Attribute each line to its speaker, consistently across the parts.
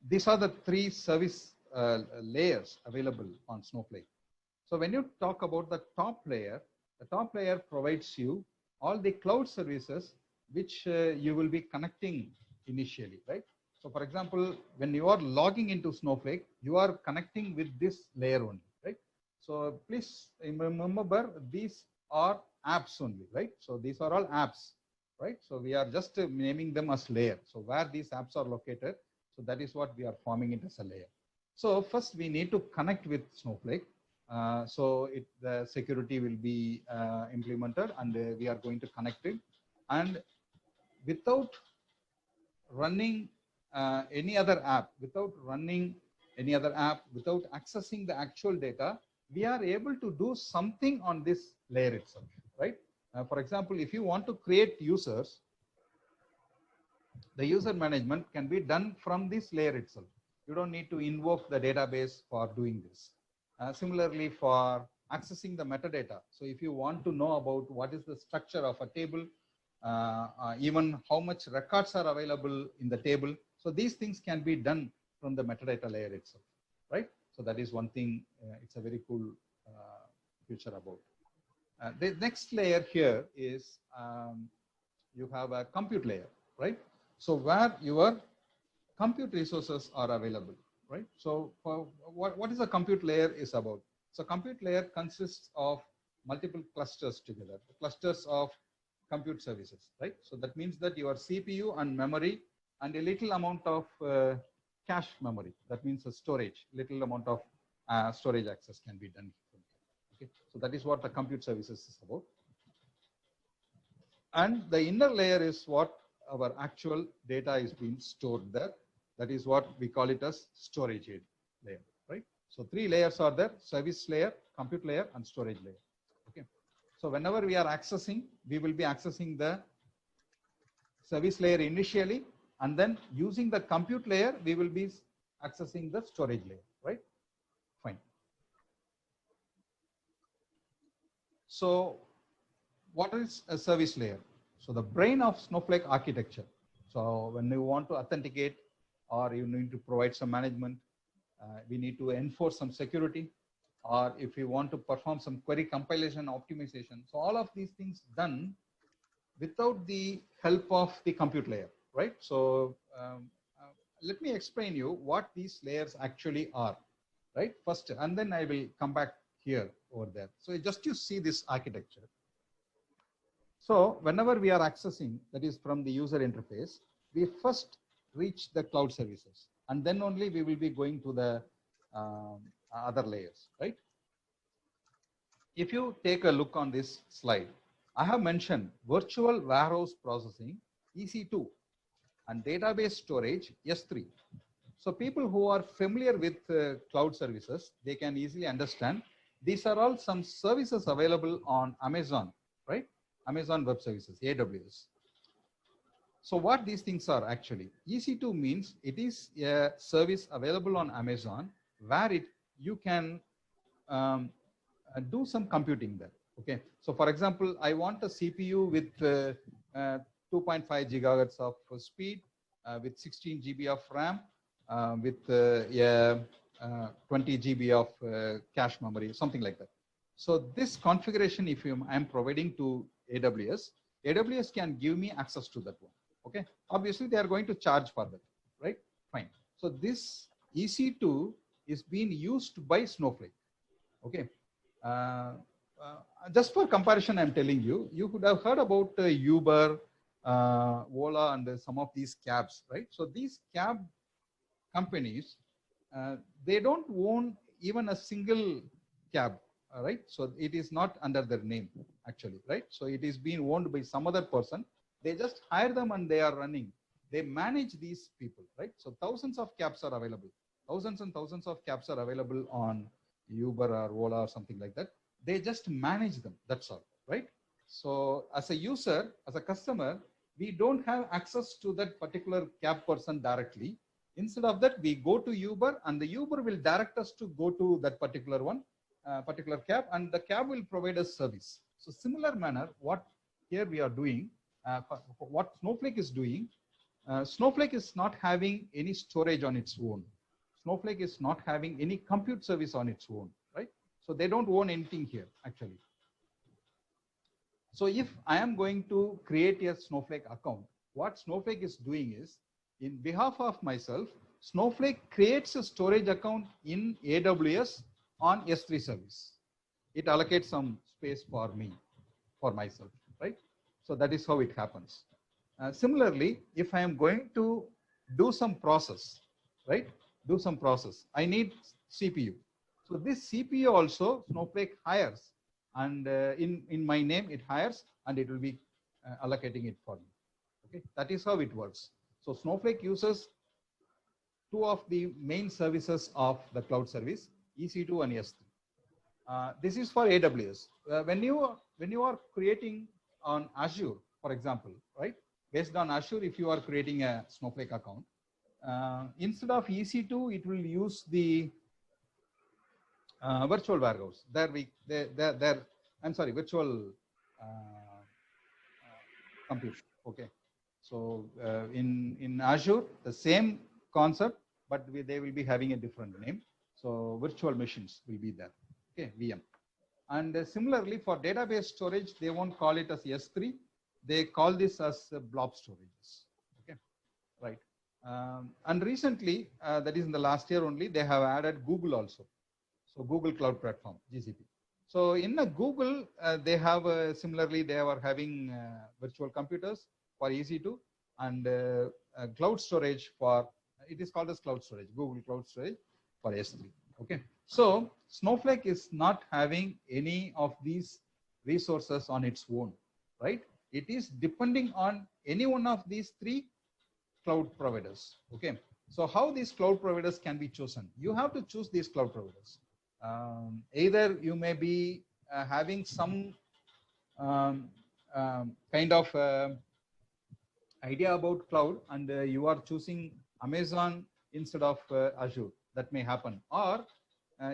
Speaker 1: these are the three service layers available on Snowflake. So when you talk about the top layer provides you all the cloud services which you will be connecting initially, right? So for example, when you are logging into Snowflake, you are connecting with this layer only, right? So please remember, these are apps only, right? So these are all apps, right? So we are just naming them as layer. So where these apps are located, so that is what we are forming it as a layer. So first we need to connect with Snowflake. So the security will be implemented, and we are going to connect it. And without running any other app, without accessing the actual data, we are able to do something on this layer itself, right? For example, if you want to create users, the user management can be done from this layer itself. You don't need to invoke the database for doing this. Similarly, for accessing the metadata. So if you want to know about what is the structure of a table, even how much records are available in the table. So these things can be done from the metadata layer itself, right? So that is one thing, it's a very cool feature about. The next layer here is you have a compute layer, right? So where your compute resources are available, right? So for what is a compute layer is about? So compute layer consists of multiple clusters together, clusters of compute services, right? So that means that your CPU and memory and a little amount of cache memory, that means a storage, little amount of storage access can be done. Okay, so that is what the compute services is about. And the inner layer is what our actual data is being stored there. That is what we call it as storage layer, right? So three layers are there: service layer, compute layer, and storage layer. Okay. So whenever we are accessing, we will be accessing the service layer initially, and then using the compute layer, we will be accessing the storage layer, right? Fine. So what is a service layer? So the brain of Snowflake architecture. So when you want to authenticate, or you need to provide some management, we need to enforce some security, or if you want to perform some query compilation optimization. So all of these things done without the help of the compute layer, right? So let me explain you what these layers actually are, right? First, and then I will come back here over there. So just you see this architecture. So whenever we are accessing, that is from the user interface, we first reach the cloud services, and then only we will be going to the other layers, right? If you take a look on this slide, I have mentioned virtual warehouse processing, EC2, and database storage, S3. So people who are familiar with cloud services, they can easily understand these are all some services available on Amazon, right? Amazon Web Services, AWS. So what these things are actually, EC2 means it is a service available on Amazon where you can do some computing there. Okay. So for example, I want a CPU with 2.5 gigahertz of speed, with 16 GB of RAM, with 20 GB of cache memory, something like that. So this configuration, if I'm providing to AWS, AWS can give me access to that one. Okay. Obviously, they are going to charge for that, right? Fine. So this EC2 is being used by Snowflake. Okay. Just for comparison, I'm telling you, you could have heard about Uber, Ola, and some of these cabs, right? So these cab companies, they don't own even a single cab, right? So it is not under their name actually, right? So it is being owned by some other person. They just hire them and they are running. They manage these people, right? So thousands of cabs are available. Thousands and thousands of cabs are available on Uber or Ola or something like that. They just manage them. That's all, right? So as a user, as a customer, we don't have access to that particular cab person directly. Instead of that, we go to Uber, and the Uber will direct us to go to that particular one, particular cab, and the cab will provide us service. So similar manner, what here we are doing, what Snowflake is doing, Snowflake is not having any storage on its own. Snowflake is not having any compute service on its own, right? So they don't own anything here actually. So if I am going to create a Snowflake account, what Snowflake is doing is, in behalf of myself, Snowflake creates a storage account in AWS on S3 service. It allocates some space for me, for myself, right? So that is how it happens. Similarly, if I am going to do some process, right? Do some process, I need CPU. So this CPU also Snowflake hires, and in my name it hires, and it will be allocating it for me. Okay, that is how it works. So Snowflake uses two of the main services of the cloud service, EC2 and S3. This is for AWS. When you are creating on Azure, for example, right? Based on Azure, if you are creating a Snowflake account, instead of EC2, it will use the virtual warehouse. I'm sorry, virtual compute. Okay, so in Azure, the same concept, but they will be having a different name. So virtual machines will be there. Okay, VM. And similarly for database storage, they won't call it as S3. They call this as blob storages. Okay, right. And recently, that is in the last year only, they have added Google also. So Google Cloud Platform, GCP. So in the Google, they have similarly, they are having virtual computers for EC2 and cloud storage for, it is called as cloud storage, Google Cloud Storage for S3. Okay. So Snowflake is not having any of these resources on its own, right? It is depending on any one of these three cloud providers. Okay. So how these cloud providers can be chosen? You have to choose these cloud providers. Either you may be having some kind of idea about cloud, and you are choosing Amazon instead of Azure. That may happen. Or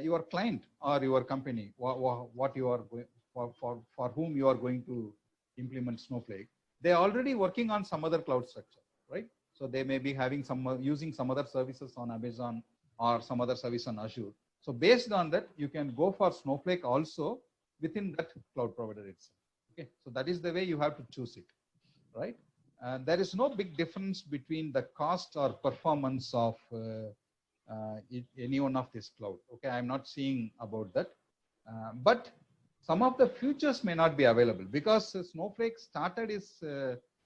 Speaker 1: your client or your company, what you are going for whom you are going to implement Snowflake, they are already working on some other cloud structure, right? So they may be having some using some other services on Amazon or some other service on Azure. So based on that, you can go for Snowflake also within that cloud provider itself. Okay, so that is the way you have to choose it, right? There is no big difference between the cost or performance of any one of this cloud. Okay, I'm not seeing about that, but some of the features may not be available because Snowflake started its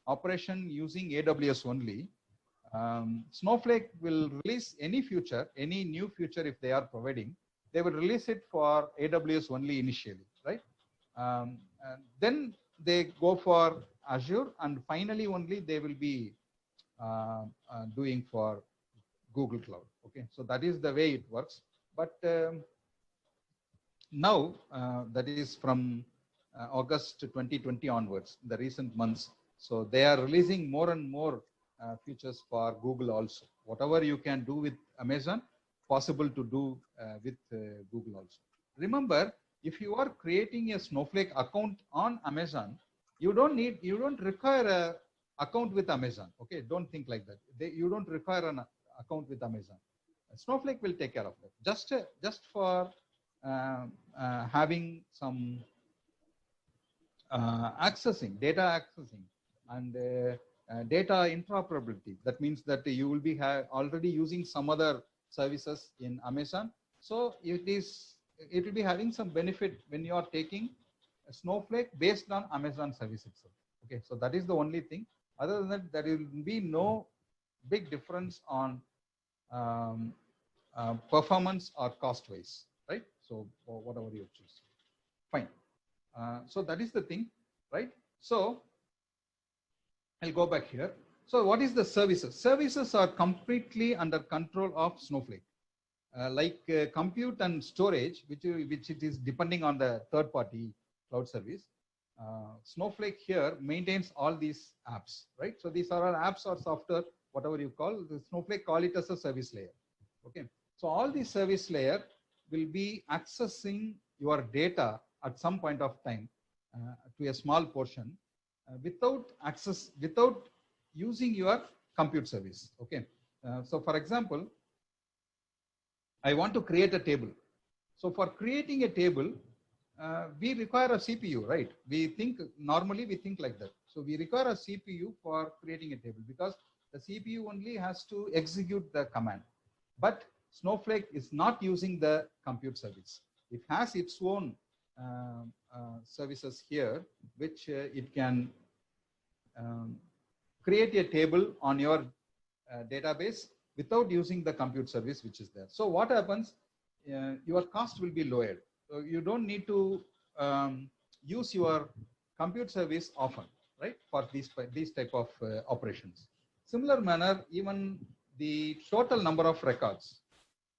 Speaker 1: operation using AWS only. Snowflake will release any feature, any new feature if they are providing, they will release it for AWS only initially, right? Then they go for Azure, and finally only they will be doing for Google Cloud. Okay, so that is the way it works. But now, that is from August 2020 onwards, the recent months, so they are releasing more and more features for Google also. Whatever you can do with Amazon, possible to do with Google also. Remember, if you are creating a Snowflake account on Amazon, you don't require a account with Amazon. Okay, don't think like that. You don't require an account with Amazon. Snowflake will take care of that. Just for having some data accessing, and data interoperability. That means that you will be already using some other services in Amazon. So it will be having some benefit when you are taking a Snowflake based on Amazon service itself. Okay, so that is the only thing. Other than that, there will be no big difference on performance or cost wise, right? So whatever you choose, fine. So that is the thing, right? So I'll go back here. So what is the services? Services are completely under control of Snowflake. Like compute and storage, which it is depending on the third-party cloud service. Snowflake here maintains all these apps, right? So these are all apps or software, whatever you call. The Snowflake call it as a service layer. Okay. So all these service layer will be accessing your data at some point of time to a small portion without using your compute service. Okay. So for example, I want to create a table. So for creating a table, we require a CPU, right? Normally we think like that. So we require a CPU for creating a table because the CPU only has to execute the command. But Snowflake is not using the compute service. It has its own services here, which it can create a table on your database without using the compute service which is there. So what happens, your cost will be lowered. So you don't need to use your compute service often, right, for these type of operations. Similar manner, even the total number of records,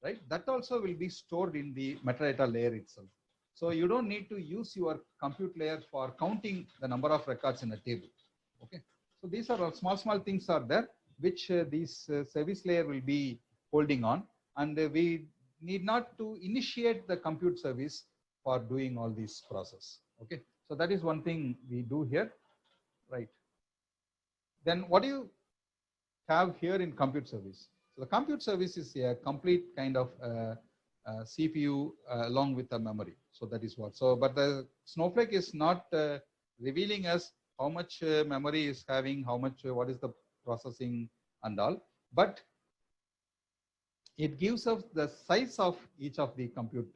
Speaker 1: right, that also will be stored in the metadata layer itself. So you don't need to use your compute layer for counting the number of records in a table. Okay. So these are all small things are there, which this service layer will be holding on, and we need not to initiate the compute service for doing all these process. Okay. So that is one thing we do here, right? Then what do you have here in compute service? So the compute service is a complete kind of CPU along with the memory. So that is what. So, but the Snowflake is not revealing us how much memory is having, how much, what is the processing and all. But it gives us the size of each of the compute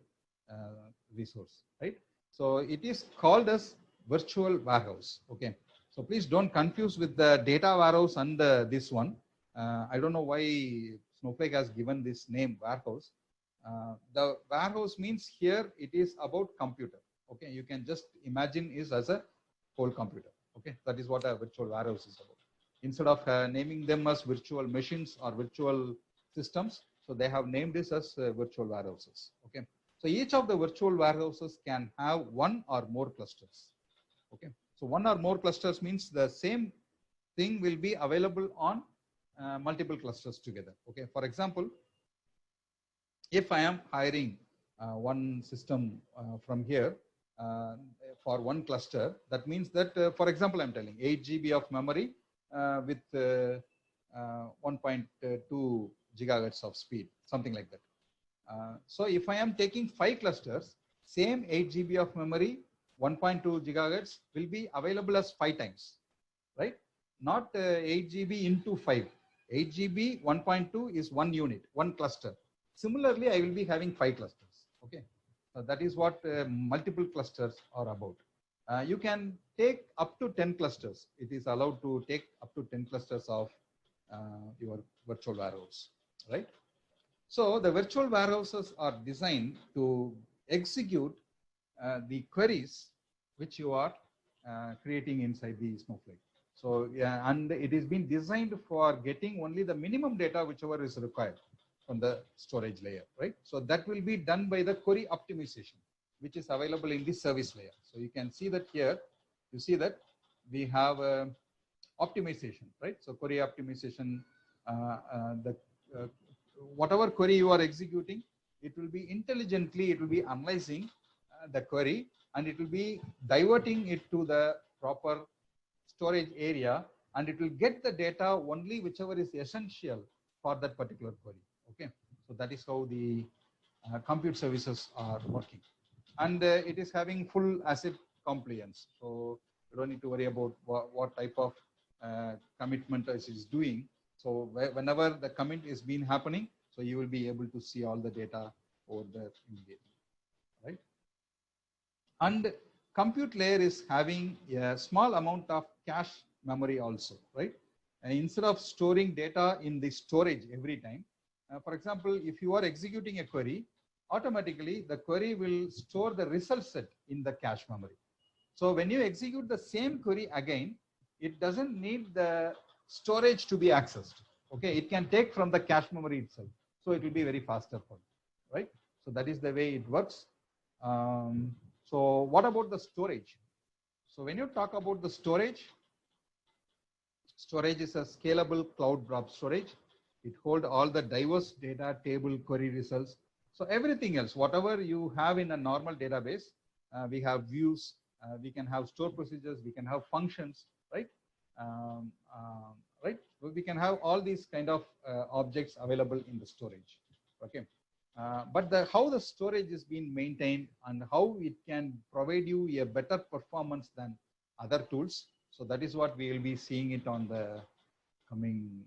Speaker 1: resource, right? So it is called as virtual warehouse. Okay. So please don't confuse with the data warehouse and this one. I don't know why Snowflake has given this name warehouse. The warehouse means here it is about computer. Okay, you can just imagine is as a whole computer. Okay, that is what a virtual warehouse is about. Instead of naming them as virtual machines or virtual systems, so they have named this as virtual warehouses. Okay, so each of the virtual warehouses can have one or more clusters. Okay, so one or more clusters means the same thing will be available on multiple clusters together. Okay, for example, if I am hiring one system from here for one cluster, that means that, for example, I'm telling 8 GB of memory with 1.2 gigahertz of speed, something like that. So if I am taking 5 clusters, same 8 GB of memory, 1.2 gigahertz will be available as 5 times, right? Not 8 GB into 5. 8 GB, 1.2 is one unit, one cluster. Similarly, I will be having 5 clusters. Okay, so that is what multiple clusters are about. You can take up to 10 clusters. It is allowed to take up to 10 clusters of your virtual warehouse, right? So the virtual warehouses are designed to execute the queries which you are creating inside the Snowflake. So yeah, and it is been designed for getting only the minimum data whichever is required from the storage layer, right? So that will be done by the query optimization, which is available in the service layer. So you can see that here, you see that we have optimization, right? So query optimization, whatever query you are executing, it will be intelligently, it will be analyzing the query, and it will be diverting it to the proper storage area, and it will get the data only whichever is essential for that particular query. Okay, so that is how the compute services are working, and it is having full ACID compliance. So you don't need to worry about what type of commitment it is doing. So whenever the commit is been happening, so you will be able to see all the data over there immediately, right? And compute layer is having a small amount of cache memory also, right? And instead of storing data in the storage every time, for example, if you are executing a query, automatically the query will store the result set in the cache memory. So when you execute the same query again, it doesn't need the storage to be accessed. Okay, it can take from the cache memory itself. So it will be very faster for you, right? So that is the way it works. So what about the storage? So when you talk about the storage is a scalable cloud blob storage. It holds all the diverse data, table, query results. So everything else, whatever you have in a normal database, we have views, we can have store procedures, we can have functions, right? right? We can have all these kind of objects available in the storage. Okay. But how the storage is being maintained and how it can provide you a better performance than other tools. So that is what we will be seeing it on the coming